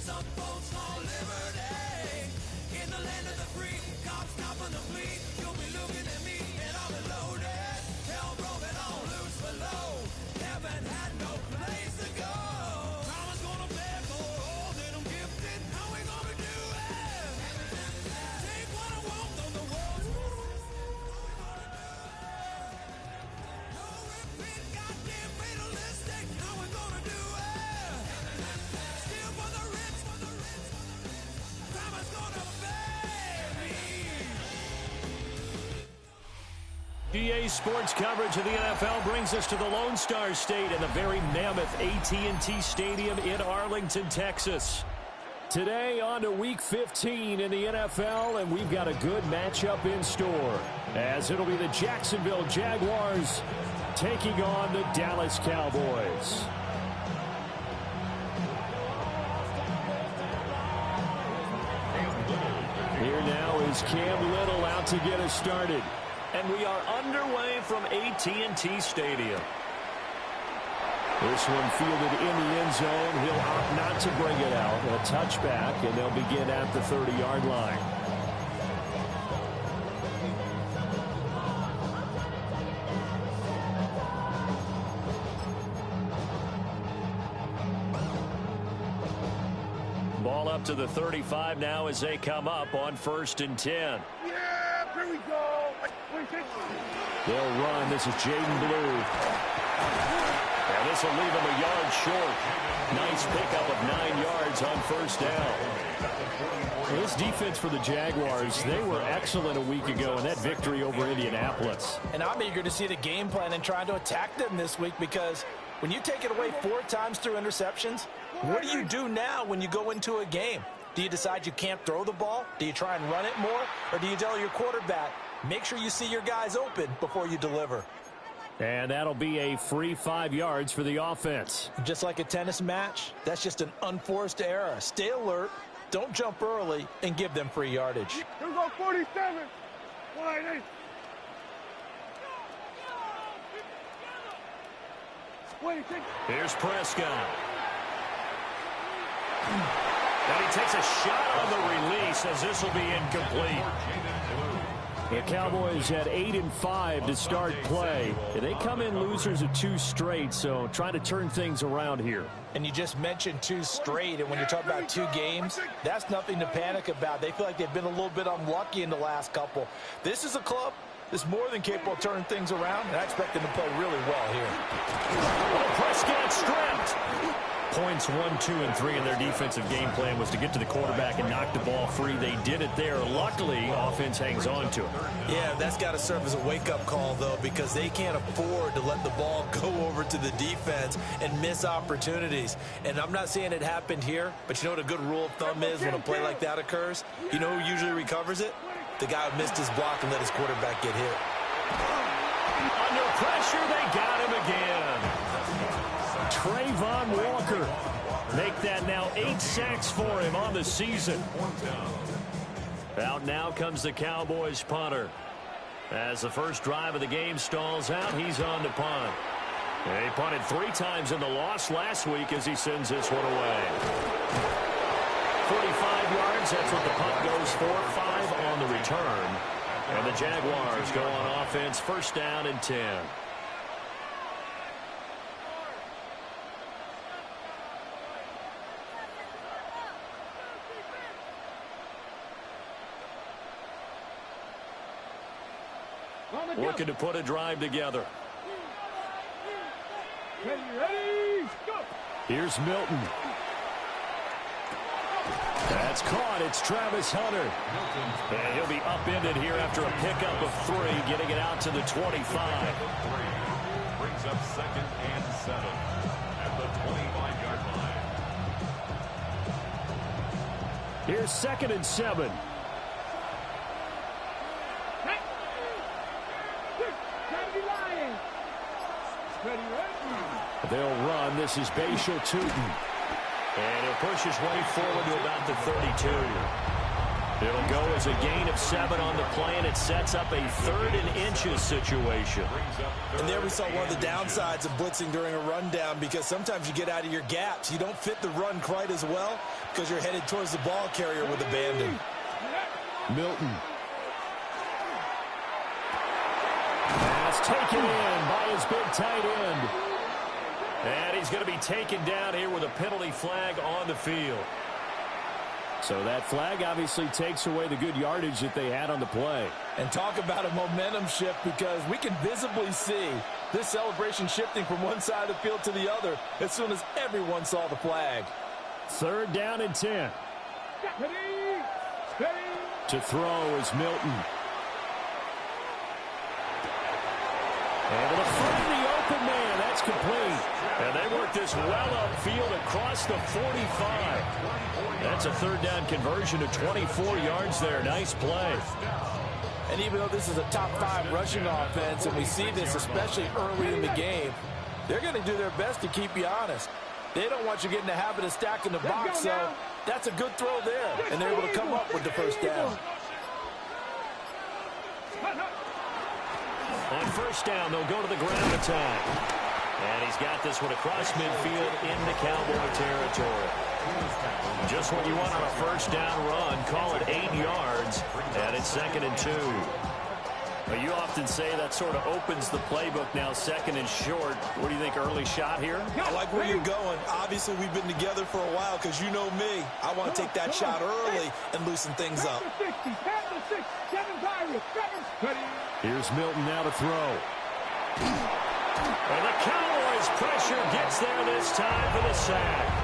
some folks call liberty. In the land of the free, cops stopping the fleet. You'll be looking at me and I'll be loaded. Hell broken on loose below. Haven't had no place to go. Mama's gonna beg for all that I'm gifted. How we gonna do it? Take what I want on the road. No repeat, goddamn fatalistic. How we gonna do it? Steal for the rich, for the rich, for the rich. Mama's gonna beg me. EA Sports coverage of the NFL brings us to the Lone Star State and the very mammoth AT&T Stadium in Arlington, Texas. Today on to Week 15 in the NFL, and we've got a good matchup in store, as it'll be the Jacksonville Jaguars taking on the Dallas Cowboys. Here now is Cam Little out to get us started. And we are underway from AT&T Stadium. This one fielded in the end zone. He'll opt not to bring it out. A touchback, and they'll begin at the 30-yard line. Ball up to the 35 now as they come up on 1st and 10. Yeah, here we go. They'll run. This is Jaden Blue. And this will leave him a yard short. Nice pickup of 9 yards on 1st down. Well, this defense for the Jaguars, they were excellent a week ago in that victory over Indianapolis. And I'm eager to see the game plan and trying to attack them this week, because when you take it away 4 times through interceptions, what do you do now when you go into a game? Do you decide you can't throw the ball? Do you try and run it more? Or do you tell your quarterback, make sure you see your guys open before you deliver? And that'll be a free 5 yards for the offense. Just like a tennis match, that's just an unforced error. Stay alert, don't jump early, and give them free yardage. Here we go, 47. Wide eight. Here's Prescott. And he takes a shot on the release as this will be incomplete. The Cowboys had 8-5 to start play. And they come in losers of 2 straight, so trying to turn things around here. And you just mentioned 2 straight, and when you're talking about 2 games, that's nothing to panic about. They feel like they've been a little bit unlucky in the last couple. This is a club that's more than capable of turning things around, and I expect them to play really well here. Oh, Prescott stripped. Points 1, 2, and 3 in their defensive game plan was to get to the quarterback and knock the ball free. They did it there. Luckily, offense hangs on to it. Yeah, that's got to serve as a wake-up call, though, because they can't afford to let the ball go over to the defense and miss opportunities. And I'm not saying it happened here, but you know what a good rule of thumb is when a play like that occurs? You know who usually recovers it? The guy who missed his block and let his quarterback get hit. Under pressure, they got him again. Trayvon Walker. Make that now 8 sacks for him on the season. Out now comes the Cowboys punter. As the first drive of the game stalls out, he's on to punt. He punted 3 times in the loss last week as he sends this one away. 45 yards, that's what the punt goes for. 5 on the return. And the Jaguars go on offense, 1st down and 10. Looking to put a drive together. Ready, go. Here's Milton. That's caught. It's Travis Hunter. And he'll be upended here after a pickup of 3, getting it out to the 25. Brings up 2nd and 7 at the 25-yard line. Here's 2nd and 7. They'll run. This is Bashal Tootin. And he'll push his way forward to about the 32. It'll go as a gain of 7 on the play, and it sets up a 3rd and inches situation. And there we saw one of the downsides of blitzing during a rundown, because sometimes you get out of your gaps. You don't fit the run quite as well because you're headed towards the ball carrier with abandon. Milton. Pass taken in by his big tight end. And he's going to be taken down here with a penalty flag on the field. So that flag obviously takes away the good yardage that they had on the play. And talk about a momentum shift, because we can visibly see this celebration shifting from one side of the field to the other as soon as everyone saw the flag. 3rd down and 10. To throw is Milton. Able to find the open man. That's complete. And they work this well upfield across the 45. That's a 3rd down conversion to 24 yards there. Nice play. And even though this is a top 5 rushing offense, and we see this especially early in the game, they're going to do their best to keep you honest. They don't want you getting the habit of stacking the box, so that's a good throw there. And they're able to come up with the 1st down. On 1st down, they'll go to the ground attack. And he's got this one across midfield into Cowboy territory. Just what you want on a 1st down run. Call it 8 yards, and it's 2nd and 2. Well, you often say that sort of opens the playbook now, 2nd and short. What do you think, early shot here? I like where you're going. Obviously, we've been together for a while, because you know me. I want to take that shot early and loosen things up. Here's Milton now to throw. And the Cowboys pressure gets there this time for the sack.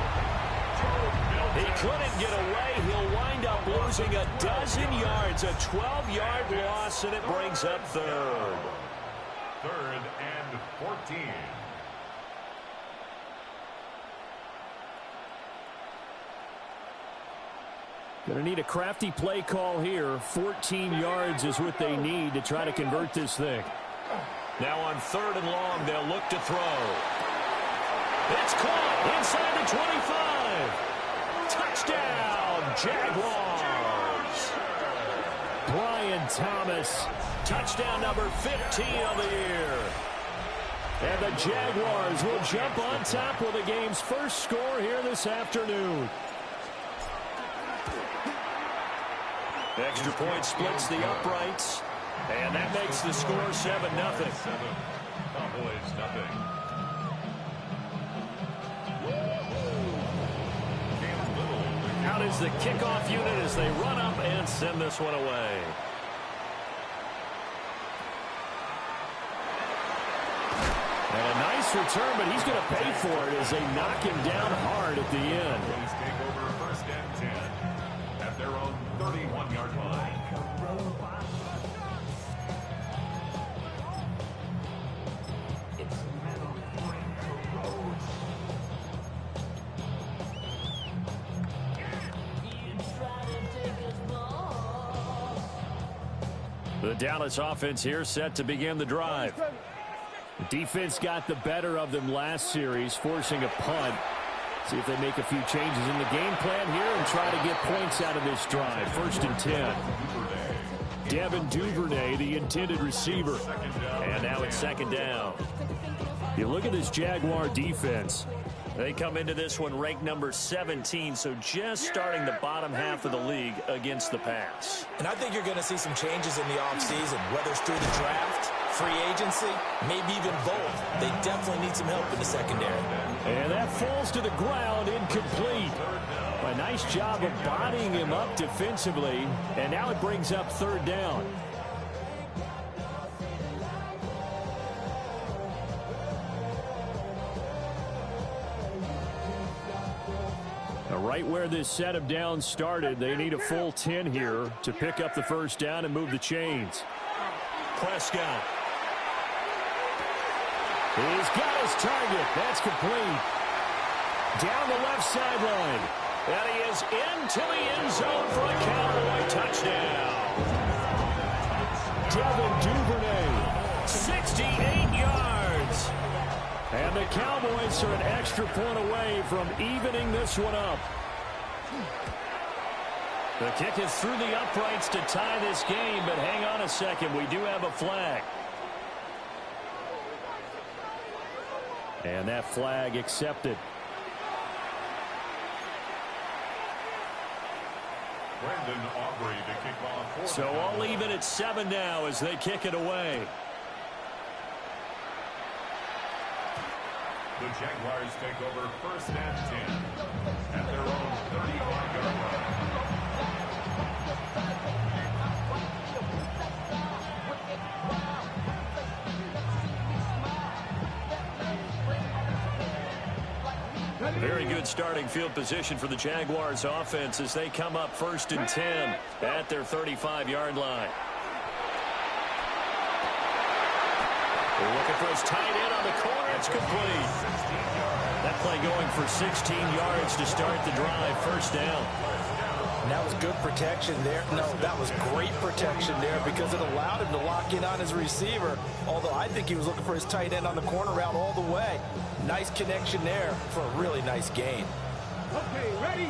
He couldn't get away. He'll wind up losing a dozen yards, a 12-yard loss, and it brings up 3rd. 3rd and 14. Going to need a crafty play call here. 14 yards is what they need to try to convert this thing. Now on 3rd and long, they'll look to throw. It's caught inside the 25. Touchdown, Jaguars. Brian Thomas, touchdown number 15 of the year. And the Jaguars will jump on top with the game's first score here this afternoon. Extra point splits the uprights, and that makes the score 7-0. Cowboys nothing. Out is the kickoff unit as they run up and send this one away. And a nice return, but he's going to pay for it as they knock him down hard at the end. Cowboys take over 1st and 10 at their own 31-yard line. The Dallas offense here set to begin the drive. The defense got the better of them last series, forcing a punt. See if they make a few changes in the game plan here and try to get points out of this drive. 1st and 10. Devin Duvernay, the intended receiver. And now it's 2nd down. You look at this Jaguar defense. They come into this one ranked number 17, so just starting the bottom half of the league against the pass. And I think you're going to see some changes in the offseason, whether it's through the draft, free agency, maybe even both. They definitely need some help in the secondary. And that falls to the ground, incomplete. A nice job of bodying him up defensively, and now it brings up 3rd down. Right where this set of downs started, they need a full 10 here to pick up the 1st down and move the chains. Prescott. He's got his target. That's complete. Down the left sideline. And he is into the end zone for a Cowboy touchdown. Devin Duvernay, 68 yards. And the Cowboys are an extra point away from evening this one up. The kick is through the uprights to tie this game, but hang on a second. We do have a flag. And that flag accepted. So all even at 7 now as they kick it away. The Jaguars take over 1st and 10 at their own 35-yard line. Very good starting field position for the Jaguars offense as they come up 1st and 10 at their 35-yard line. They're looking for his tight end on the corner. It's complete. That play going for 16 yards to start the drive. 1st down. And that was good protection there. No, that was great protection there because it allowed him to lock in on his receiver, although I think he was looking for his tight end on the corner route all the way. Nice connection there for a really nice gain. Okay, ready?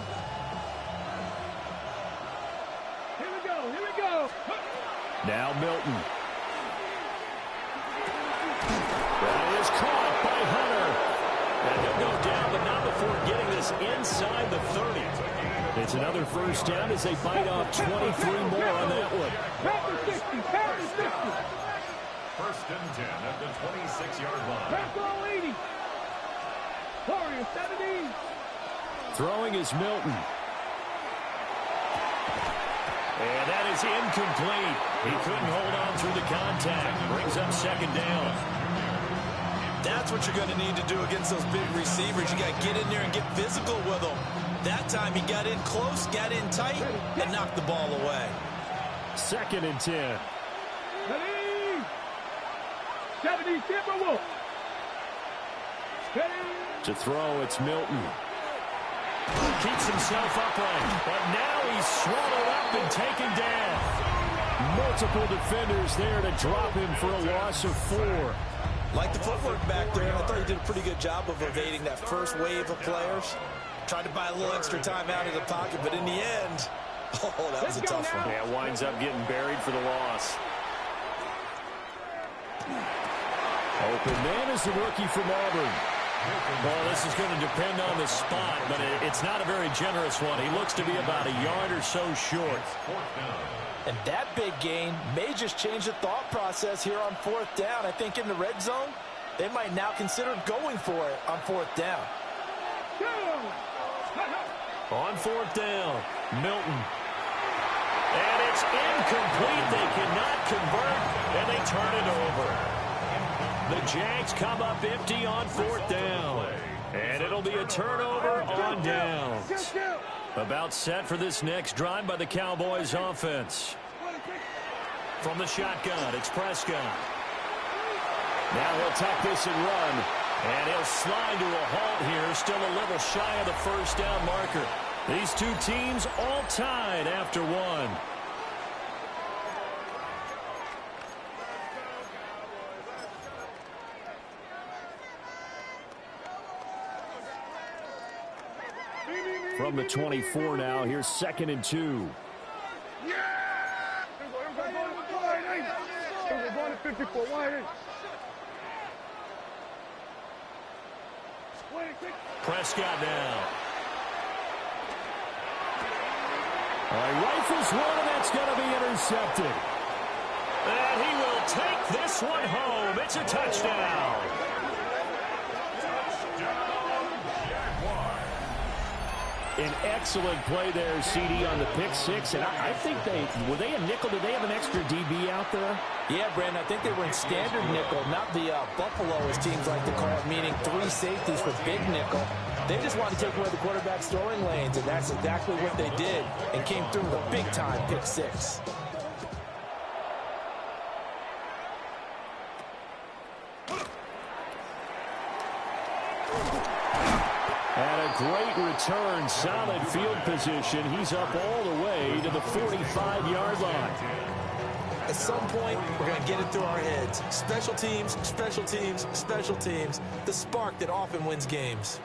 Here we go, here we go. Now Milton. That is caught by Hunter. And he'll go down, but not before getting this inside the 30. It's another 1st down as they bite off 23 more on that one. Pass the 60, pass the 60. 1st and 10 at the 26-yard line. Pass all 80. Warrior 70. Throwing is Milton. And that is incomplete. He couldn't hold on through the contact. Brings up 2nd down. That's what you're going to need to do against those big receivers. You got to get in there and get physical with them. That time he got in close, got in tight, and knocked the ball away. 2nd and 10. Ready? 70, Timberwolf. To throw, it's Milton. Keeps himself upright, but now he's swallowed up and taken down. Multiple defenders there to drop him for a loss of 4. Like the footwork back there, and I thought he did a pretty good job of evading that first wave of players. Tried to buy a little extra time out of the pocket, but in the end, oh, that was a tough one. Yeah, winds up getting buried for the loss. Open man is the rookie from Auburn. Well, this is going to depend on the spot, but it's not a very generous one. He looks to be about a yard or so short. And that big gain may just change the thought process here on 4th down. I think in the red zone, they might now consider going for it on 4th down. On 4th down, Milton. And it's incomplete. They cannot convert, and they turn it over. The Jags come up empty on 4th down. And it'll be a turnover on downs. About set for this next drive by the Cowboys offense. From the shotgun, it's Prescott. Now he'll tuck this and run. And he'll slide to a halt here, still a little shy of the 1st down marker. These two teams all tied after 1. From the 24 now, here's 2nd and 2. Prescott now. All right, rifles one, and that's going to be intercepted. And he will take this one home. It's a touchdown. An excellent play there, CD, on the pick 6. And I think were they a nickel? Did they have an extra DB out there? Yeah, Brandon, I think they were in standard nickel, not the Buffalo, as teams like to call it, meaning 3 safeties for big nickel. They just wanted to take away the quarterback's throwing lanes, and that's exactly what they did, and came through with a big-time pick 6. And a great return, solid field position. He's up all the way to the 45-yard line. At some point, we're going to get it through our heads. Special teams, special teams, special teams. The spark that often wins games.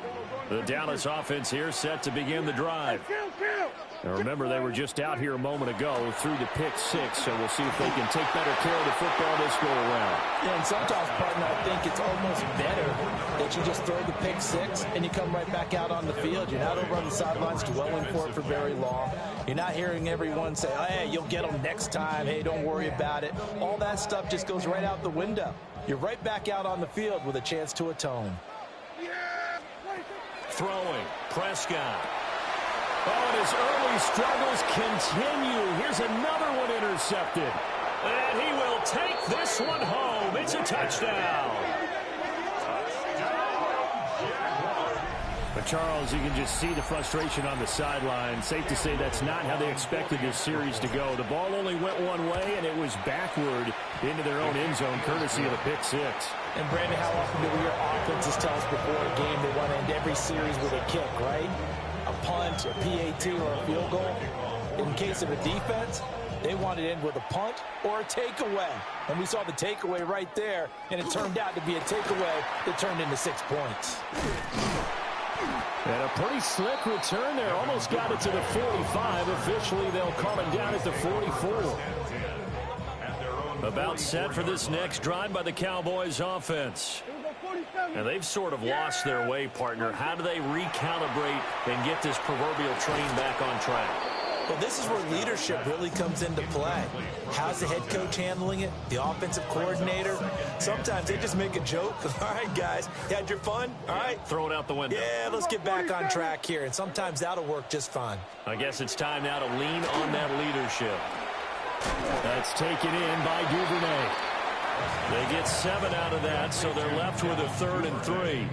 The Dallas offense here set to begin the drive. Now remember, they were just out here a moment ago through the pick six, so we'll see if they can take better care of the football this go-around. Yeah, and sometimes, partner, I think it's almost better that you just throw the pick six and you come right back out on the field. You're not over on the sidelines dwelling for it for very long. You're not hearing everyone say, oh, hey, you'll get them next time. Hey, don't worry about it. All that stuff just goes right out the window. You're right back out on the field with a chance to atone. Throwing, Prescott. Oh, and his early struggles continue. Here's another one intercepted. And he will take this one home. It's a touchdown. But, Charles, you can just see the frustration on the sideline. Safe to say that's not how they expected this series to go. The ball only went one way, and it was backward into their own end zone, courtesy of the pick six. And, Brandon, how often do we hear offenses tell us before a game they want to end every series with a kick, right? A punt, a PAT, or a field goal. In case of a defense, they want to end with a punt or a takeaway. And we saw the takeaway right there, and it turned out to be a takeaway that turned into 6 points. And a pretty slick return there. Almost got it to the 45. Officially, they'll call him down at the 44. About set for this next drive by the Cowboys offense. And they've sort of lost their way, partner. How do they recalibrate and get this proverbial train back on track? Well, this is where leadership really comes into play. How's the head coach handling it? The offensive coordinator? Sometimes they just make a joke. All right, guys, you had your fun? All right. Throw it out the window. Yeah, let's get back on track here. And sometimes that'll work just fine. I guess it's time now to lean on that leadership. That's taken in by Duvernay. They get 7 out of that, so they're left with a 3rd and 3.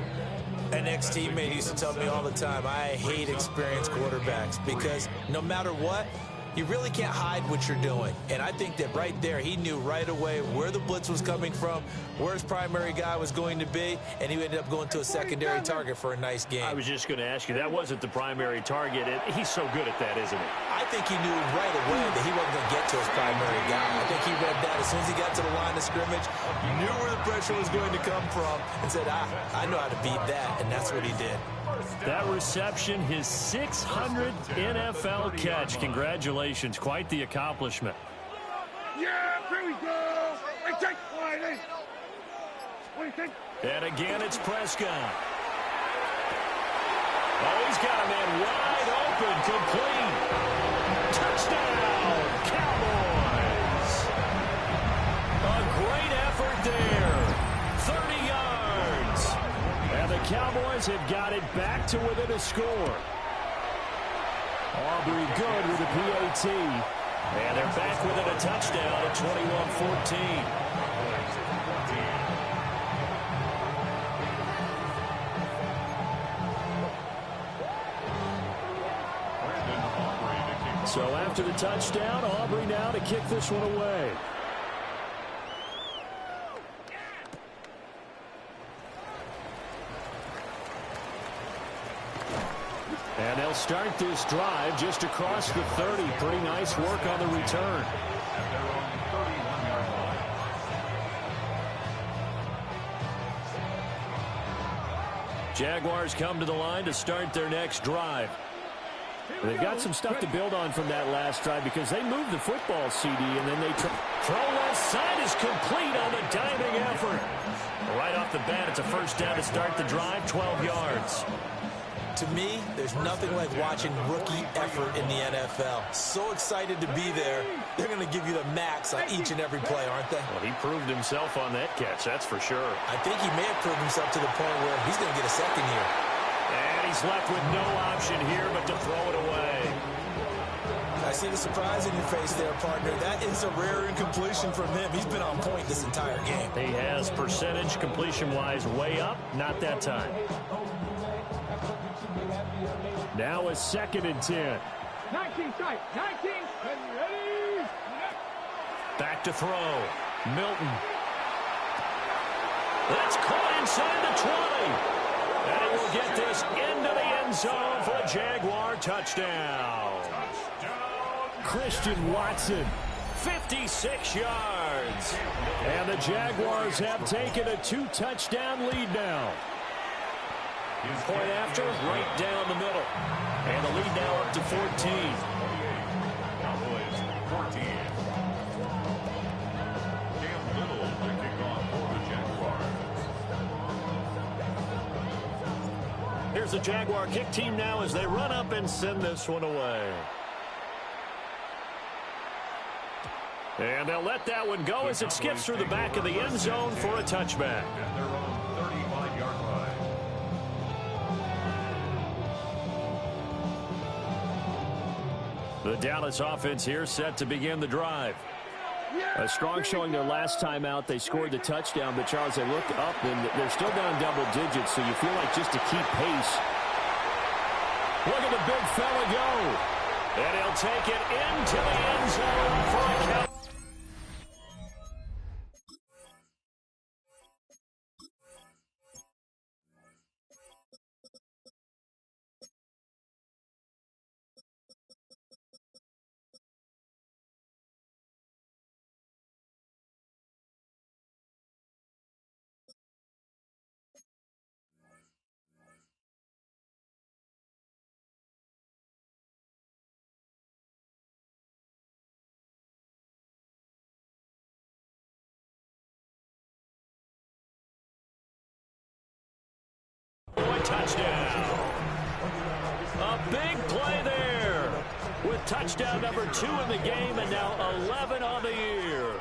An ex-teammate used to tell me all the time, I hate experienced quarterbacks because no matter what, you really can't hide what you're doing. And I think that right there, he knew right away where the blitz was coming from, where his primary guy was going to be, and he ended up going to a secondary target for a nice game. I was just going to ask you, that wasn't the primary target. He's so good at that, isn't he? I think he knew right away that he wasn't going to get to his primary guy. I think he read that as soon as he got to the line of scrimmage, he knew where the pressure was going to come from and said, I know how to beat that, and that's what he did. That reception, his 600th NFL catch. Congratulations. Quite the accomplishment. Yeah, here we go. And again, it's Prescott. Oh, he's got a man wide open, complete. Touchdown, Cowboys. A great effort there. 30 yards. And the Cowboys have got it back to within a score. Aubrey good with a PAT. And they're back within a touchdown at 21-14. So after the touchdown, Aubrey now to kick this one away. And they'll start this drive just across the 30. Pretty nice work on the return. Jaguars come to the line to start their next drive. They've got some stuff to build on from that last drive because they moved the football, CD, and then they throw left side is complete on the diving effort. Right off the bat, it's a first down to start the drive, 12 yards. To me, there's nothing like watching rookie effort in the NFL. So excited to be there. They're going to give you the max on each and every play, aren't they? Well, he proved himself on that catch, that's for sure. I think he may have proved himself to the point where he's going to get a second here. And he's left with no option here but to throw it away. I see the surprise in your face there, partner. That is a rare incompletion from him. He's been on point this entire game. He has percentage completion-wise way up, not that time. Now a 2nd and 10. 19 strike, 19, and ready. Back to throw. Milton. That's caught inside the 20. And it will get this into the end zone for a Jaguar touchdown. Christian Watson, 56 yards. And the Jaguars have taken a 2-touchdown lead now. Point after, right down the middle. And the lead now up to 14. Cowboys 14. Cam Little to kick off for the Jaguars. Here's the Jaguar kick team now as they run up and send this one away. And they'll let that one go as it skips through the back of the end zone for a touchback. At their own 35-yard line. The Dallas offense here set to begin the drive. A strong showing their last time out. They scored the touchdown, but Charles, they look up and they're still down double digits, so you feel like just to keep pace. Look at the big fella go. And he'll take it into the end zone for a count. Touchdown. A big play there with touchdown number 2 in the game and now 11 on the year.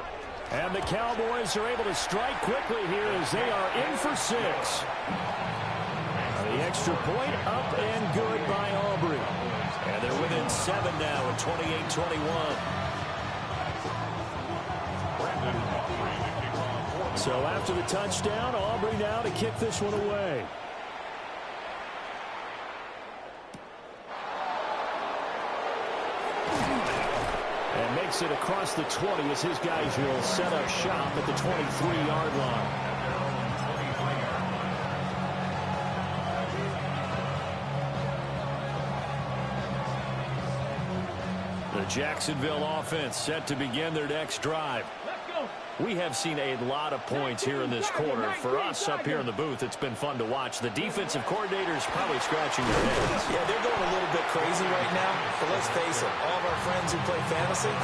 And the Cowboys are able to strike quickly here as they are in for 6. The extra point up and good by Aubrey. And they're within 7 now at 28-21. So after the touchdown, Aubrey now to kick this one away. And makes it across the 20 as his guys will set up shop at the 23-yard line. The Jacksonville offense set to begin their next drive. We have seen a lot of points here in this quarter. For us up here in the booth, it's been fun to watch. The defensive coordinators probably scratching their heads. Yeah, they're going a little bit crazy right now. But let's face it, all of our friends who play fantasy,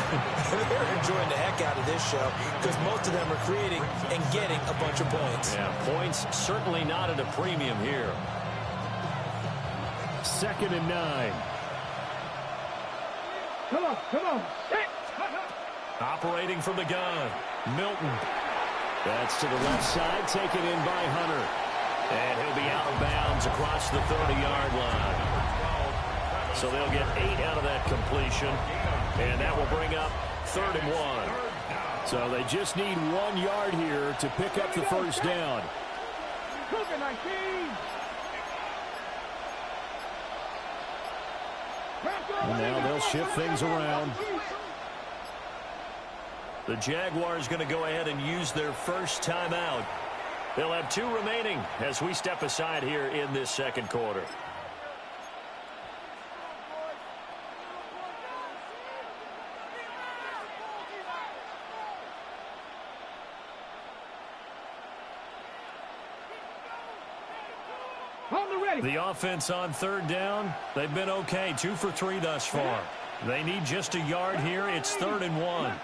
they're enjoying the heck out of this show because most of them are creating and getting a bunch of points. Yeah, points certainly not at a premium here. 2nd and 9. Come on, come on. Operating from the gun, Milton. That's to the left side, taken in by Hunter. And he'll be out of bounds across the 30-yard line. So they'll get 8 out of that completion. And that will bring up 3rd and 1. So they just need 1 yard here to pick up the first down. And now they'll shift things around. The Jaguars going to go ahead and use their first timeout. They'll have 2 remaining as we step aside here in this second quarter. The offense on 3rd down, they've been okay. 2 for 3 thus far. They need just a yard here. It's 3rd and 1.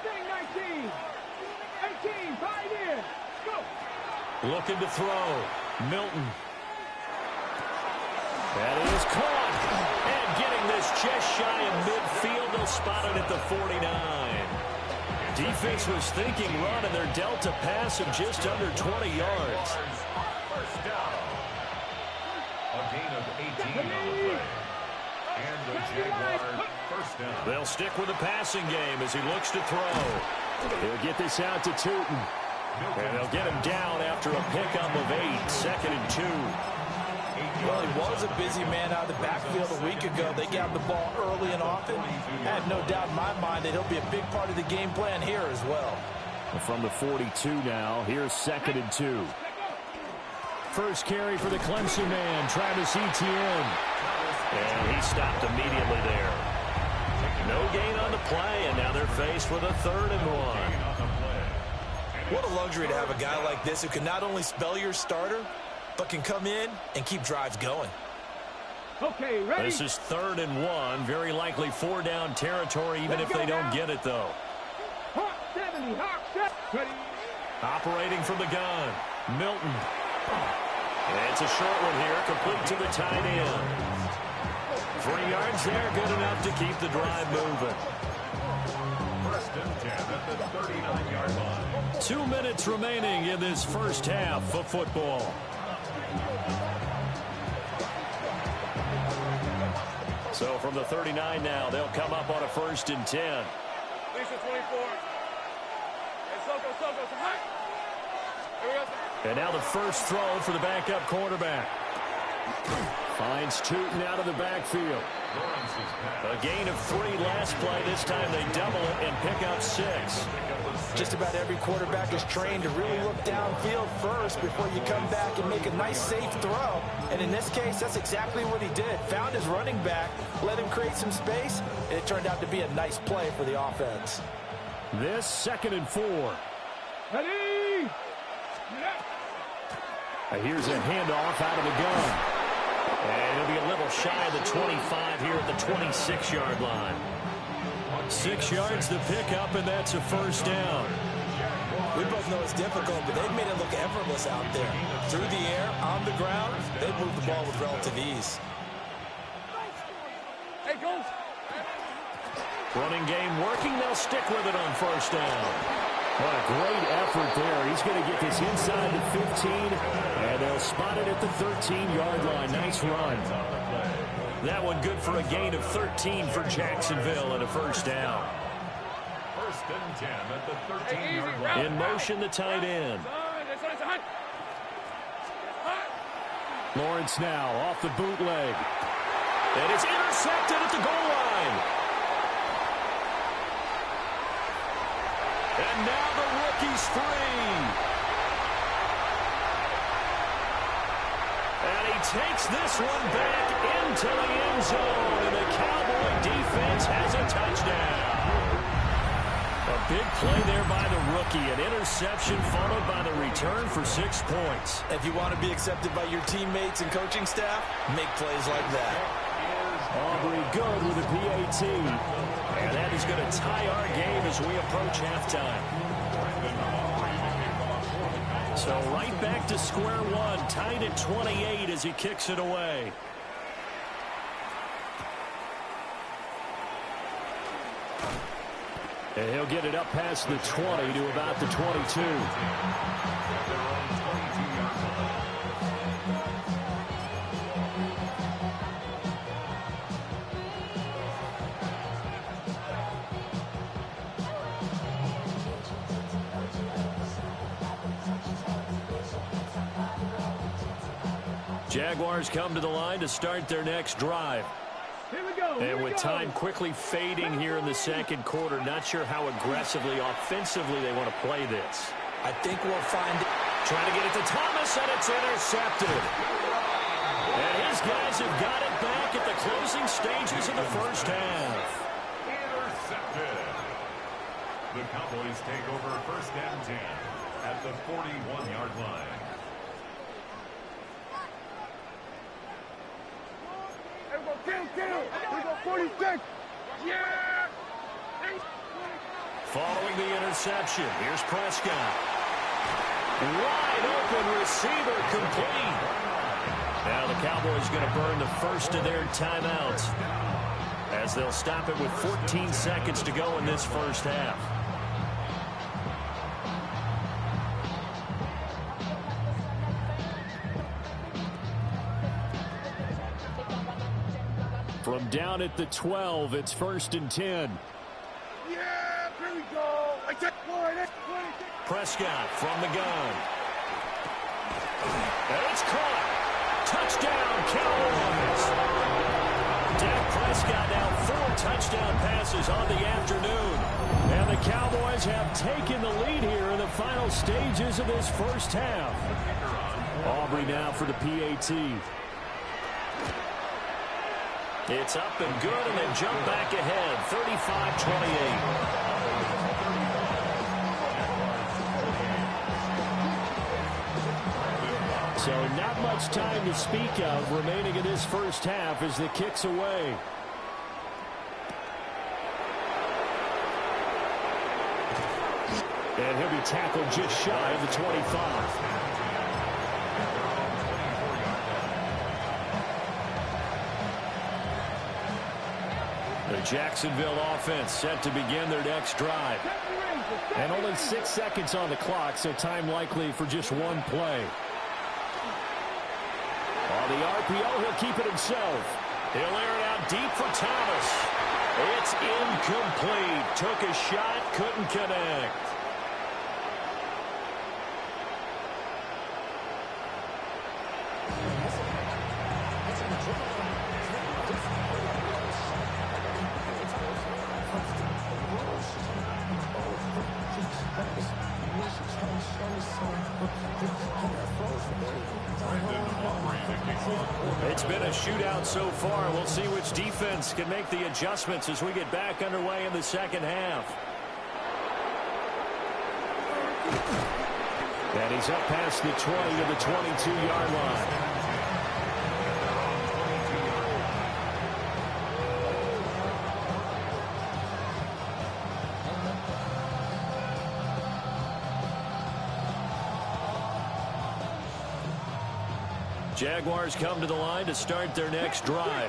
Looking to throw. Milton. That is caught. And getting this just shy of midfield. They'll spot it at the 49. Defense was thinking run, and they're dealt a pass of just under 20 yards. First down. A gain of 18 on the play. And the Jaguars first down. They'll stick with the passing game as he looks to throw. He'll get this out to Tootin. And they'll get him down after a pickup of 8, 2nd and 2. Well, he was a busy man out of the backfield a week ago. They got the ball early and often. I have no doubt in my mind that he'll be a big part of the game plan here as well. From the 42 now, here's 2nd and 2. First carry for the Clemson man, Travis Etienne. And he stopped immediately there. No gain on the play, and now they're faced with a 3rd and 1. What a luxury to have a guy like this who can not only spell your starter, but can come in and keep drives going. Okay, ready? This is 3rd and 1. Very likely 4-down territory, even if they don't get it, though. Hawk 70, Hawk 70. Ready? Operating from the gun, Milton. It's a short one here, complete to the tight end. 3 yards there, good enough to keep the drive moving. 1st and 10 at the 39-yard line. 2 minutes remaining in this first half of football. So from the 39 now, they'll come up on a 1st and 10. Lisa 24. And now the first throw for the backup quarterback. Finds Tootin out of the backfield. A gain of 3 last play. This time they double it and pick up 6. Just about every quarterback is trained to really look downfield first before you come back and make a nice, safe throw. And in this case, that's exactly what he did. Found his running back, let him create some space, and it turned out to be a nice play for the offense. This 2nd and 4. Ready? Here's a handoff out of the gun. And it'll be a little shy of the 25 here at the 26-yard line. 6 yards to pick up, and that's a 1st down. We both know it's difficult, but they've made it look effortless out there. Through the air, on the ground, they've moved the ball with relative ease. Hey, go. Running game working. They'll stick with it on 1st down. What a great effort there. He's going to get this inside the 15, and they'll spot it at the 13-yard line. Nice run. That one good for a gain of 13 for Jacksonville and a 1st down. 1st and 10 at the 13-yard line. In motion, the tight end. Lawrence now off the bootleg. And it's intercepted at the goal line. And now the rookie's free. And he takes this one back into the end zone. And the Cowboy defense has a touchdown. A big play there by the rookie. An interception followed by the return for 6 points. If you want to be accepted by your teammates and coaching staff, make plays like that. Aubrey good with a PAT. And that is going to tie our game as we approach halftime. So right back to square one, tied at 28 as he kicks it away. And he'll get it up past the 20 to about the 22. Jaguars come to the line to start their next drive. Here we go. And with time quickly fading here in the 2nd quarter, not sure how aggressively, offensively they want to play this. I think we'll find it. Trying to get it to Thomas, and it's intercepted. And his guys have got it back at the closing stages of the 1st half. Intercepted. The Cowboys take over 1st and 10 at the 41-yard line. Kill. We go 46. Yeah. Following the interception, here's Prescott. Wide open receiver complete. Now the Cowboys going to burn the first of their timeouts as they'll stop it with 14 seconds to go in this 1st half. From down at the 12, it's 1st and 10. Yeah, here we go. Prescott from the gun. And it's caught. Touchdown, Cowboys. Dak Prescott now 4 touchdown passes on the afternoon. And the Cowboys have taken the lead here in the final stages of this 1st half. Aubrey now for the PAT. It's up and good, and they jump back ahead, 35-28. So not much time to speak of remaining in this first half as the kick's away. And he'll be tackled just shy of the 25. The Jacksonville offense set to begin their next drive. And only 6 seconds on the clock, so time likely for just one play. On the RPO, he'll keep it himself. He'll air it out deep for Thomas. It's incomplete. Took a shot, couldn't connect. It's been a shootout so far. We'll see which defense can make the adjustments as we get back underway in the second half. And he's up past the 20 to the 22-yard line. Jaguars come to the line to start their next drive.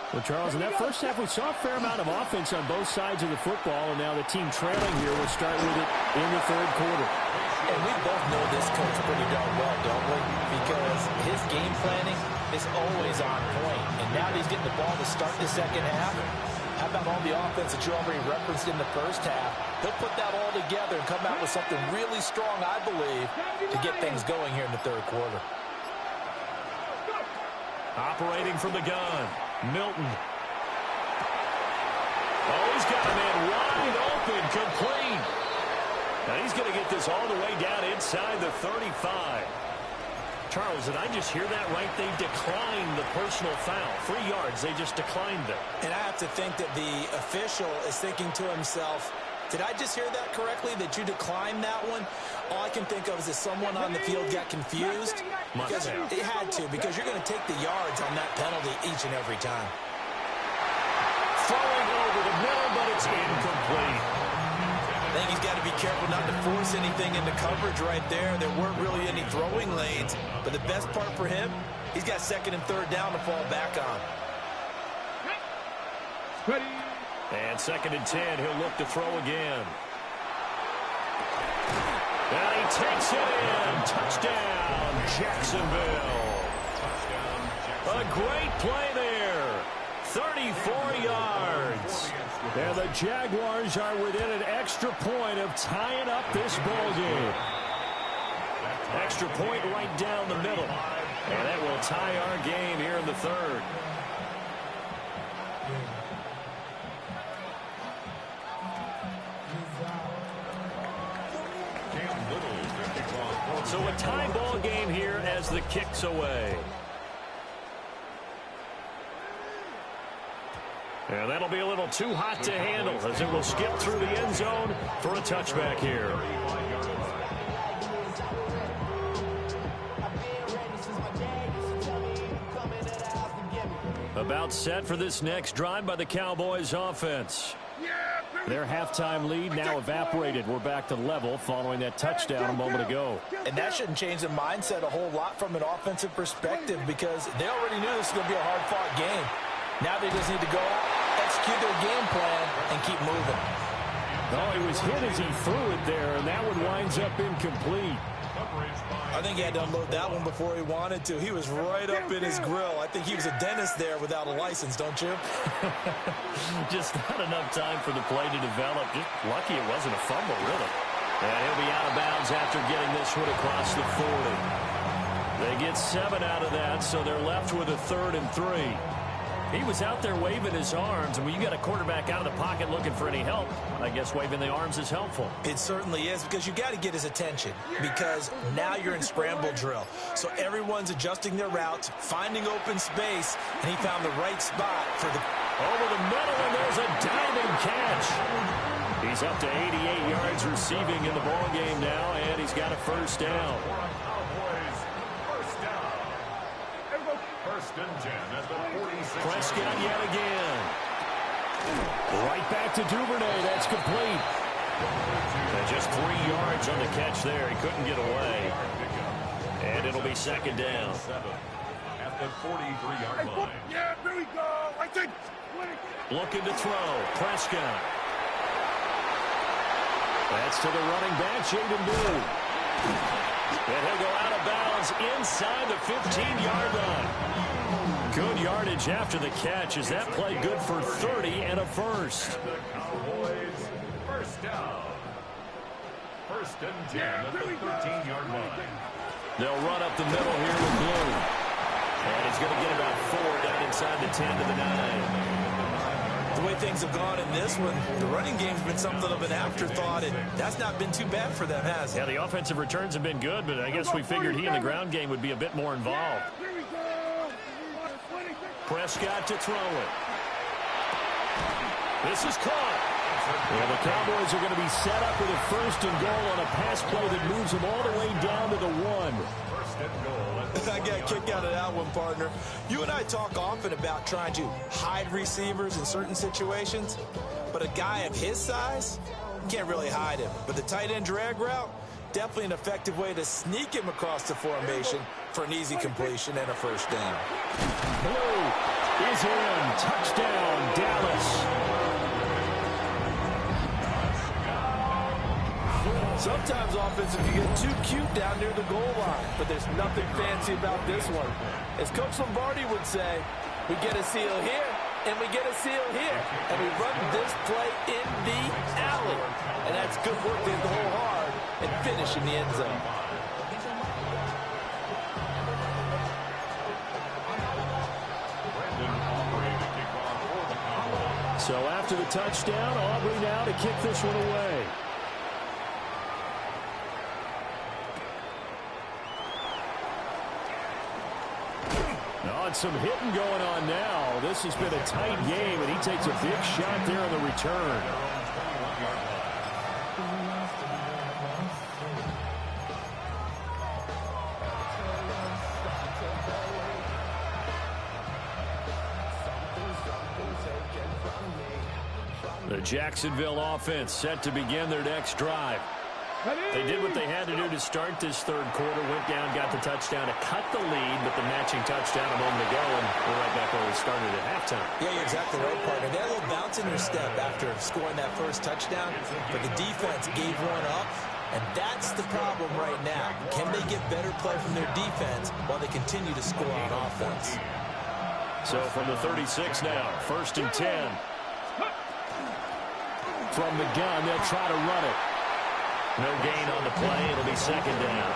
Well, Charles, in that first half, we saw a fair amount of offense on both sides of the football, and now the team trailing here will start with it in the third quarter. And we both know this coach pretty darn well, don't we? Because his game planning is always on point. And now that he's getting the ball to start the second half, how about all the offense that you already referenced in the first half? He'll put that all together and come out with something really strong, I believe, to get things going here in the third quarter. Operating from the gun, Milton. Oh, he's got him in wide open, complete. Now he's going to get this all the way down inside the 35. Charles, did I just hear that right? They declined the personal foul. 3 yards, they just declined it. And I have to think that the official is thinking to himself, did I just hear that correctly, that you declined that one? All I can think of is that someone on the field got confused. Because it had to, because you're going to take the yards on that penalty each and every time. Throwing over the middle, but it's incomplete. I think he's got to be careful not to force anything into coverage right there. There weren't really any throwing lanes. But the best part for him, he's got second and third down to fall back on. And second and 10, he'll look to throw again. And he takes it in. Touchdown, Jacksonville. A great play there. 34 yards. And the Jaguars are within an extra point of tying up this ball game. Extra point right down the middle. And that will tie our game here in the third. So a tie ball game here as the kick's away. And that'll be a little too hot to handle as it will skip through the end zone for a touchback here. About set for this next drive by the Cowboys offense. Their halftime lead now evaporated. We're back to level following that touchdown a moment ago. And that shouldn't change the mindset a whole lot from an offensive perspective because they already knew this was going to be a hard-fought game. Now they just need to go out, execute their game plan, and keep moving. Oh, he was hit as he threw it there, and that one winds up incomplete. I think he had to unload that one before he wanted to. He was right up in his grill. I think he was a dentist there without a license, don't you? Just not enough time for the play to develop. Just lucky it wasn't a fumble, really. And he'll be out of bounds after getting this one across the 40. They get 7 out of that, so they're left with a 3rd and 3. He was out there waving his arms, and when you got a quarterback out of the pocket looking for any help, I guess waving the arms is helpful. It certainly is, because you got to get his attention, because now you're in scramble drill. So everyone's adjusting their routes, finding open space, and he found the right spot for the... Over the middle, and there's a diving catch. He's up to 88 yards receiving in the ballgame now, and he's got a first down. First and 10 at the 46. Prescott yet again. Right back to Duvernay. That's complete. And just 3 yards on the catch there. He couldn't get away. And it'll be second down. At the 43-yard line. Yeah, here we go. I think. Looking to throw. Prescott. That's to the running back, Jaden Blue. And he'll go out of bounds inside the 15-yard line. Good yardage after the catch. Is that play good for 30 and a first? The Cowboys first down. First and 10 at the 13-yard line. They'll run up the middle here with Blue. And he's going to get about 4 down inside the 10 to the 9. The way things have gone in this one, the running game's been something of an afterthought, and that's not been too bad for them, has it? Yeah, the offensive returns have been good, but I guess we figured he in the ground game would be a bit more involved. Prescott to throw it. This is caught. Well, the Cowboys are going to be set up with a first and goal on a pass play that moves them all the way down to the 1. First and goal. I got a kick out of that one, partner. You and I talk often about trying to hide receivers in certain situations, but a guy of his size, you can't really hide him. But the tight end drag route, definitely an effective way to sneak him across the formation for an easy completion and a first down. Blue is in. Touchdown, Dallas. Sometimes offensive, you get too cute down near the goal line, but there's nothing fancy about this one. As Coach Lombardi would say, we get a seal here, and we get a seal here, and we run this play in the alley. And that's good work to hit the hole hard and finish in the end zone. So after the touchdown, Aubrey now to kick this one away. Some hitting going on now. This has been a tight game, and he takes a big shot there on the return. The Jacksonville offense set to begin their next drive. They did what they had to do to start this third quarter, went down, got the touchdown to cut the lead, but the matching touchdown a moment ago, and we're right back where we started at halftime. Yeah, you're exactly right, partner. They had a little bounce in their step after scoring that first touchdown, but the defense gave one up, and that's the problem right now. Can they get better play from their defense while they continue to score on offense? So from the 36 now, first and 10. From the gun, they'll try to run it. No gain on the play. It'll be second down.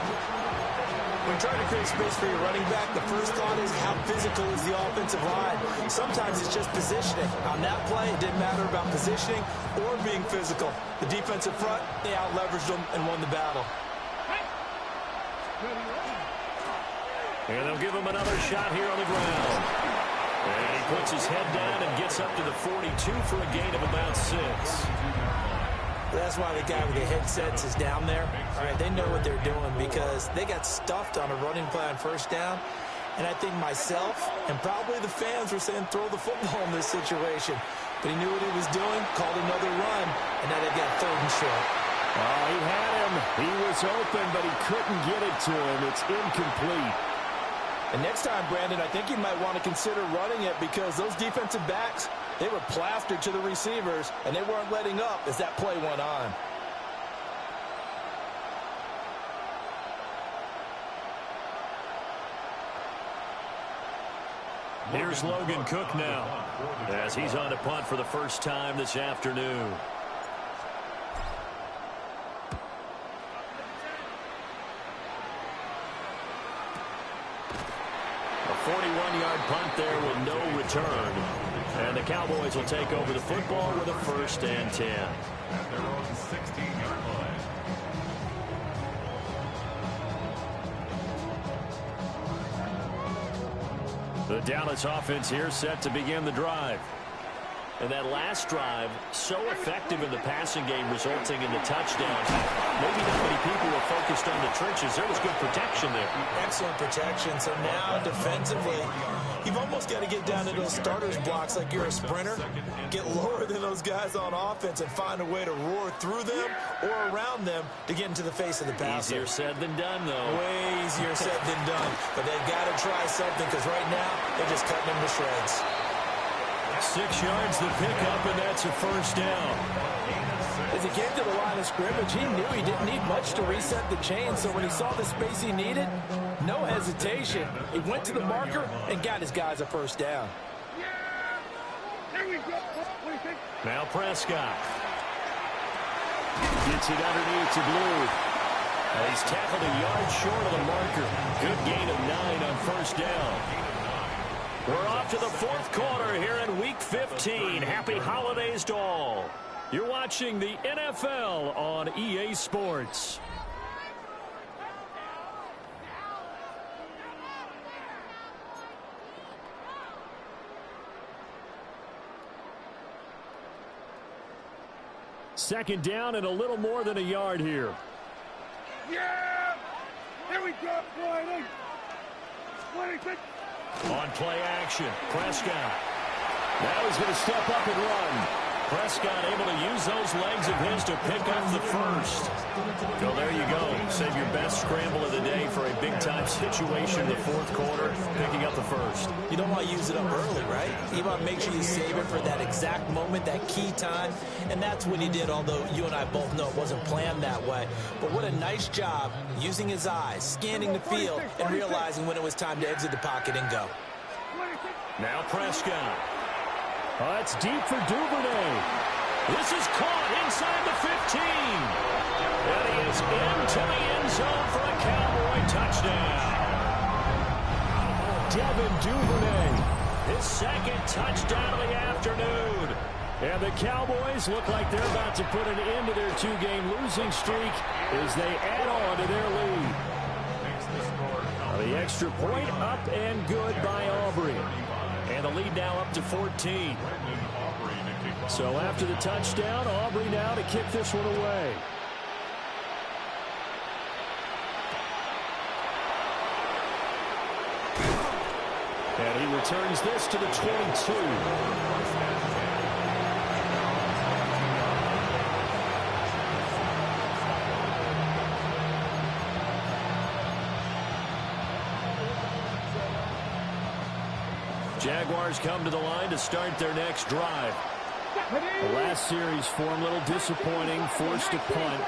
When trying to create space for your running back, the first thought is how physical is the offensive line. Sometimes it's just positioning. On that play, it didn't matter about positioning or being physical. The defensive front, they out-leveraged them and won the battle. And they'll give him another shot here on the ground. And he puts his head down and gets up to the 42 for a gain of about 6. That's why the guy with the headsets is down there. All right, they know what they're doing because they got stuffed on a running play on first down. And I think myself and probably the fans were saying throw the football in this situation. But he knew what he was doing, called another run, and now they got third and short. Oh, he had him. He was open, but he couldn't get it to him. It's incomplete. And next time, Brandon, I think you might want to consider running it because those defensive backs, they were plastered to the receivers, and they weren't letting up as that play went on. Here's Logan Cook now as he's on to punt for the first time this afternoon. A 41-yard punt there with no return. And the Cowboys will take over the football with a first and 10. At their own 16-yard line. The Dallas offense here set to begin the drive. And that last drive, so effective in the passing game, resulting in the touchdown. Maybe not many people were focused on the trenches. There was good protection there. Excellent protection. So now, defensively, you've almost got to get down to those starters blocks like you're a sprinter. Get lower than those guys on offense and find a way to roar through them or around them to get into the face of the passer. Easier said than done, though. Way easier said than done. But they've got to try something because right now, they're just cutting them to shreds. 6 yards the pickup, and that's a first down. As he came to the line of scrimmage, he knew he didn't need much to reset the chain, so when he saw the space he needed, no hesitation. He went to the marker and got his guys a first down. Now Prescott. Gets it underneath to Blue. And he's tackled a yard short of the marker. Good gain of 9 on first down. We're off to the fourth quarter here in Week 15. Happy holidays to all. You're watching the NFL on EA Sports. Second down and a little more than a yard here. Yeah! Here we go, 26. On play action, Prescott. Now he's going to step up and run. Prescott able to use those legs of his to pick up the first. Well, there you go. Save your best scramble of the day for a big-time situation in the fourth quarter, picking up the first. You don't want to use it up early, right? You want to make sure you save it for that exact moment, that key time. And that's what he did, although you and I both know it wasn't planned that way. But what a nice job using his eyes, scanning the field, and realizing when it was time to exit the pocket and go. Now Prescott. Oh, it's deep for Duvernay. This is caught inside the 15. And he is into the end zone for a Cowboy touchdown. Devin Duvernay, his second touchdown of the afternoon. And the Cowboys look like they're about to put an end to their 2-game losing streak as they add on to their lead. The extra point up and good by Aubrey. And the lead now up to 14. So after the touchdown, Aubrey now to kick this one away. And he returns this to the 22. Jaguars come to the line to start their next drive. The last series for him, a little disappointing, forced a punt.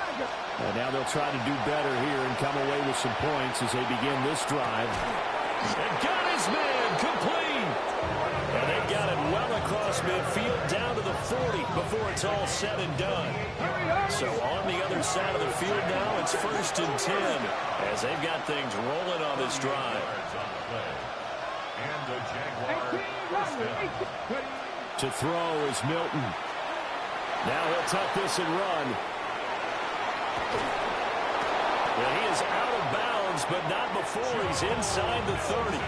And now they'll try to do better here and come away with some points as they begin this drive. And got his man complete. And they've got it well across midfield down to the 40 before it's all said and done. So on the other side of the field now, it's 1st and 10 as they've got things rolling on this drive. And the Jaguars first down. To throw is Milton. Now he'll tuck this and run. And he is out of bounds, but not before he's inside the 30.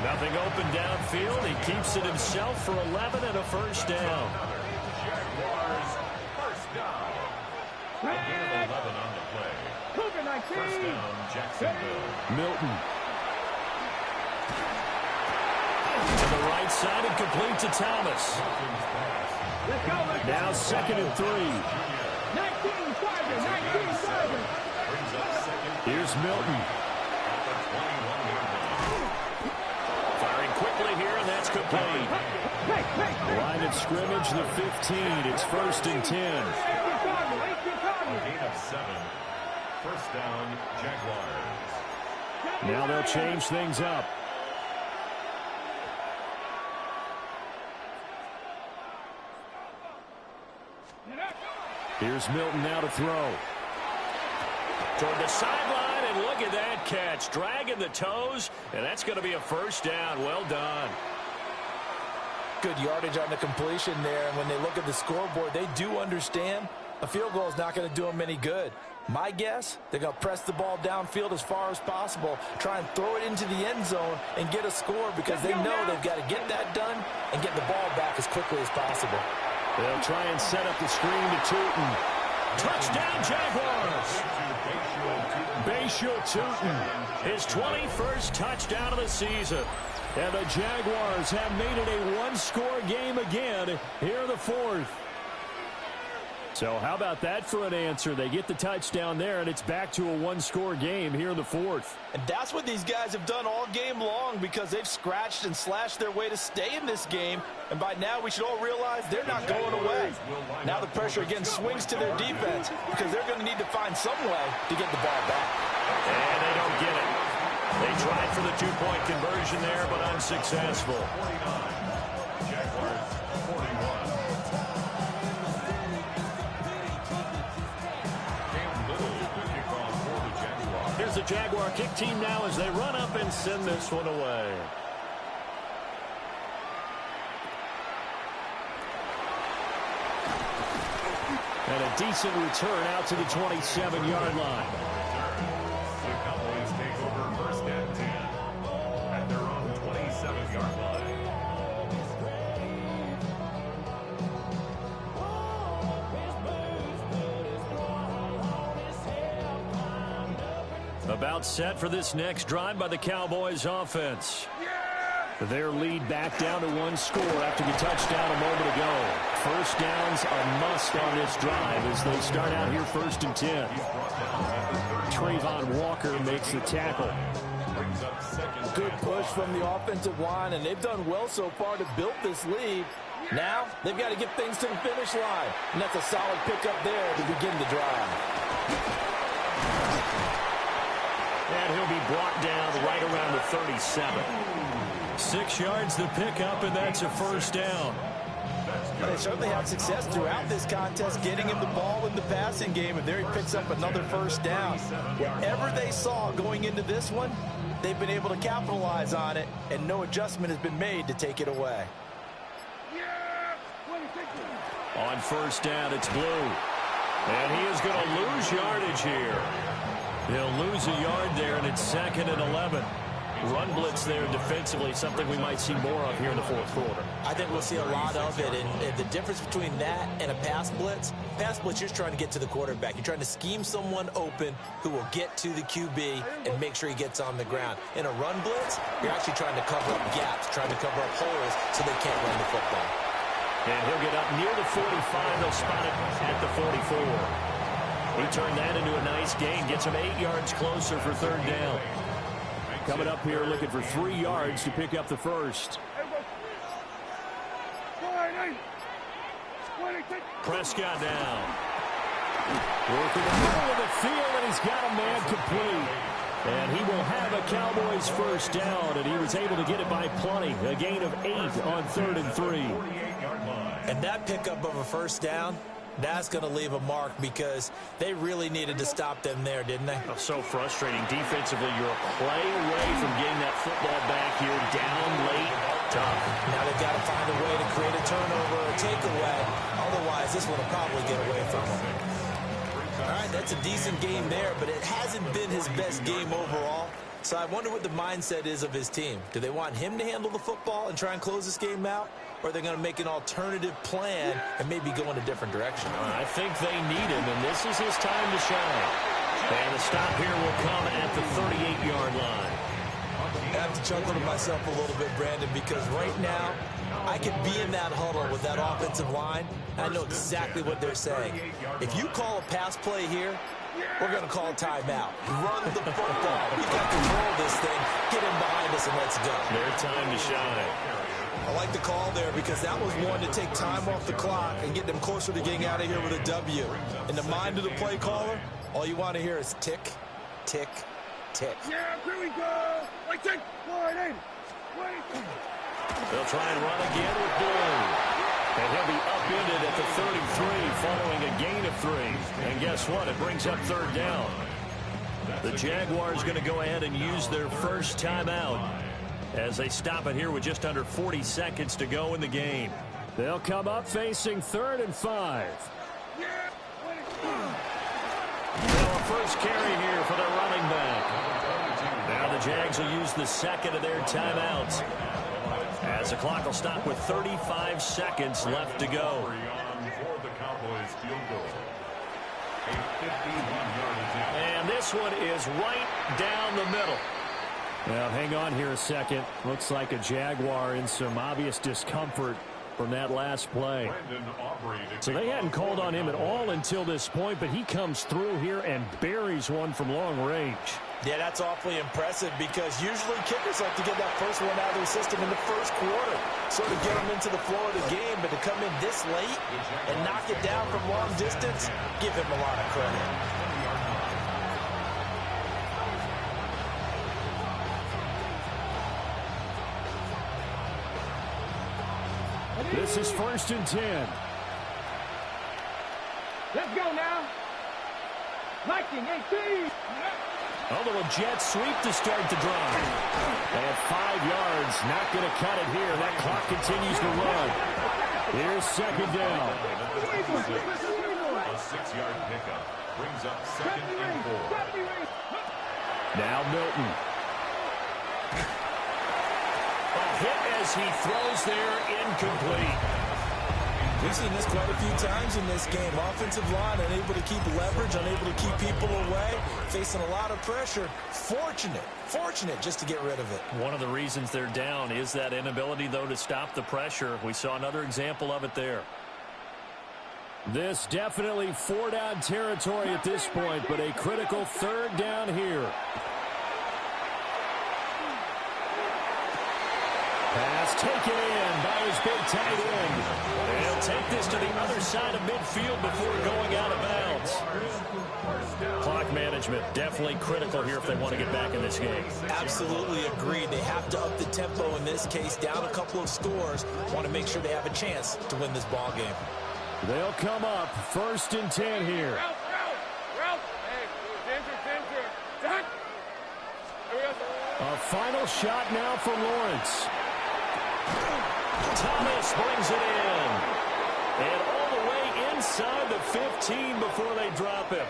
Nothing open downfield. He keeps it himself for 11 and a first down. Jaguars first down. A gain of 11 on the play. First down, Jacksonville. Milton. To the right side and complete to Thomas. Now 2nd and 3. 19-5. Here's Milton. Firing quickly here, and that's complete. Line of scrimmage, the 15. It's 1st and 10. A gain of 7. First down, Jaguars. Now they'll change things up. Here's Milton now to throw. Toward the sideline, and look at that catch. Dragging the toes, and that's going to be a first down. Well done. Good yardage on the completion there. And when they look at the scoreboard, they do understand A field goal is not going to do them any good. My guess, they're going to press the ball downfield as far as possible, try and throw it into the end zone and get a score because they know they've got to get that done and get the ball back as quickly as possible. They'll try and set up the screen to Tootin. Touchdown, Jaguars! Bayshul Tootin, his 21st touchdown of the season. And the Jaguars have made it a one-score game again here in the fourth. So how about that for an answer? They get the touchdown there, and it's back to a one-score game here in the fourth. And that's what these guys have done all game long because they've scratched and slashed their way to stay in this game. And by now, we should all realize they're not going away. Now the pressure again swings to their defense because they're going to need to find some way to get the ball back. And they don't get it. They tried for the two-point conversion there, but unsuccessful. Here's the Jaguar kick team now as they run up and send this one away. And a decent return out to the 27-yard line. The Cowboys take over first and 10 at their own 27-yard line. About set for this next drive by the Cowboys offense. Their lead back down to one score after the touchdown a moment ago. First down's a must on this drive as they start out here first and 10. Trayvon Walker makes the tackle. Good push from the offensive line, and they've done well so far to build this lead. Now they've got to get things to the finish line, and that's a solid pickup there to begin the drive. And he'll be brought down right around the 37. 6 yards the pickup, and that's a first down. They certainly had success throughout this contest getting him the ball in the passing game, and there he picks up another first down. Whatever they saw going into this one, they've been able to capitalize on it, and no adjustment has been made to take it away. On first down, it's Blue. And he is going to lose yardage here. He'll lose a yard there, and it's 2nd and 11. Run blitz there defensively, something we might see more of here in the fourth quarter. I think we'll see a lot of it, and the difference between that and a pass blitz, you're just trying to get to the quarterback. You're trying to scheme someone open who will get to the QB and make sure he gets on the ground. In a run blitz, you're actually trying to cover up gaps, trying to cover up holes so they can't run the football. And he'll get up near the 45. They'll spot it at the 44. He turned that into a nice gain, gets him 8 yards closer for third down. Coming up here looking for 3 yards to pick up the first. Prescott down. Working the middle of the field, and he's got a man complete. And he will have a Cowboys first down, and he was able to get it by plenty. A gain of 8 on 3rd and 3. And that pickup of a first down, that's going to leave a mark because they really needed to stop them there, didn't they? Oh, so frustrating. Defensively, you're a play away from getting that football back here, down late, tough. Now they've got to find a way to create a turnover or takeaway. Otherwise, this one will probably get away from them. All right, that's a decent game there, but it hasn't been his best game overall. So I wonder what the mindset is of his team. Do they want him to handle the football and try and close this game out? Or are they going to make an alternative plan and maybe go in a different direction? I think they need him, and this is his time to shine. And the stop here will come at the 38-yard line. I have to chuckle to myself a little bit, Brandon, because right now I could be in that huddle with that offensive line. I know exactly what they're saying. If you call a pass play here, we're going to call a timeout. Run the football. We've got to control this thing. Get him behind us and let's go. Their time to shine. I like the call there because that was one to take time off the clock and get them closer to getting out of here with a W. In the mind of the play caller, all you want to hear is tick, tick, tick. Yeah, here we go. Like tick, wide in. They'll try and run again with Blue. And he'll be upended at the 33 following a gain of 3. And guess what? It brings up third down. The Jaguars going to go ahead and use their first timeout as they stop it here with just under 40 seconds to go in the game. They'll come up facing 3rd and 5. first carry here for their running back. Now the Jags will use the second of their timeouts, as the clock will stop with 35 seconds left to go. For the Cowboys field goal. A 51-yard attempt. And this one is right down the middle. Now, hang on here a second. Looks like a Jaguar in some obvious discomfort from that last play. So they hadn't called on him at all until this point, but he comes through here and buries one from long range. Yeah, that's awfully impressive because usually kickers like to get that first one out of their system in the first quarter, sort of get them into the flow of the game, but to come in this late and knock it down from long distance, give him a lot of credit. This is 1st and 10. Let's go now. 19-18. A little jet sweep to start the drive. And 5 yards, not going to cut it here. That clock continues to run. Here's second down. A 6-yard pickup brings up 2nd and 4. Now Milton. A hit as he throws there, incomplete. We've seen this quite a few times in this game. Offensive line unable to keep leverage, unable to keep people away, facing a lot of pressure. Fortunate just to get rid of it. One of the reasons they're down is that inability, though, to stop the pressure. We saw another example of it there. This definitely 4-down territory at this point, but a critical 3rd down here. Pass taken in by his big tight end. They'll take this to the other side of midfield before going out of bounds. Clock management definitely critical here if they want to get back in this game. Absolutely agreed. They have to up the tempo in this case, down a couple of scores. Want to make sure they have a chance to win this ball game. They'll come up 1st and 10 here. Route. Hey, center. A final shot now for Lawrence. Thomas brings it in. And all the way inside the 15 before they drop him.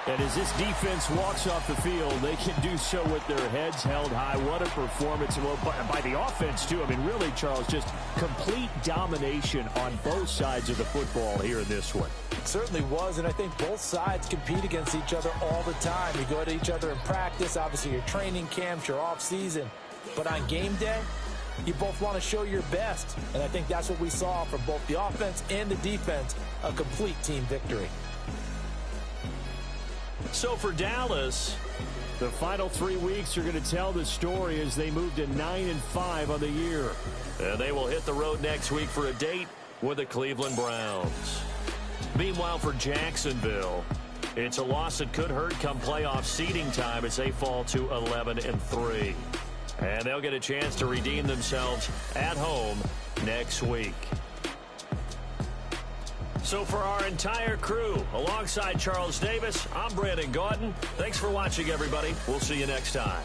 And as this defense walks off the field, they can do so with their heads held high. What a performance. Well, by the offense, too. I mean, really, Charles, just complete domination on both sides of the football here in this one. It certainly was, and I think both sides compete against each other all the time. You go to each other in practice, obviously your training camps, your off-season. But on game day, you both want to show your best. And I think that's what we saw from both the offense and the defense, a complete team victory. So for Dallas, the final 3 weeks are going to tell the story as they move to 9-5 on the year. And they will hit the road next week for a date with the Cleveland Browns. Meanwhile, for Jacksonville, it's a loss that could hurt come playoff seeding time as they fall to 11-3. And they'll get a chance to redeem themselves at home next week. So for our entire crew, alongside Charles Davis, I'm Brandon Gaudin. Thanks for watching, everybody. We'll see you next time.